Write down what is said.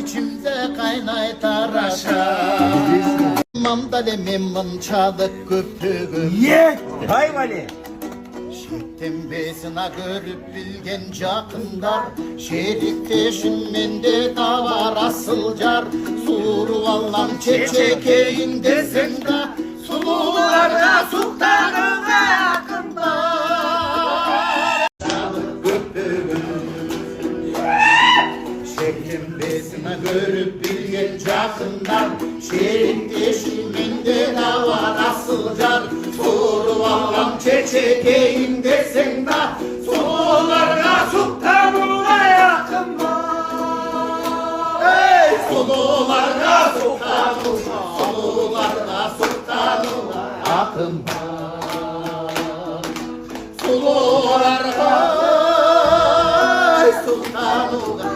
içimde kaynaytar aşağı. Mandale memnun çalık köpüğüm. Ye! Hayvali! Tembesine görüp bilgen cakındar, şerik peşinmende davar asılcar. Suru vallam çeçekeyin desen de, sulularda sultanına yakındar. Çalık köpüğüm, tembesine görüp bilgen cakındar, şerik peşinmende davar asılcar. Suru vallam çeçekeyin desen de, sulularda sultanına yakındar. Ey sulularda sultanına, sulularda sultanına yakındar. Sulularda sultanına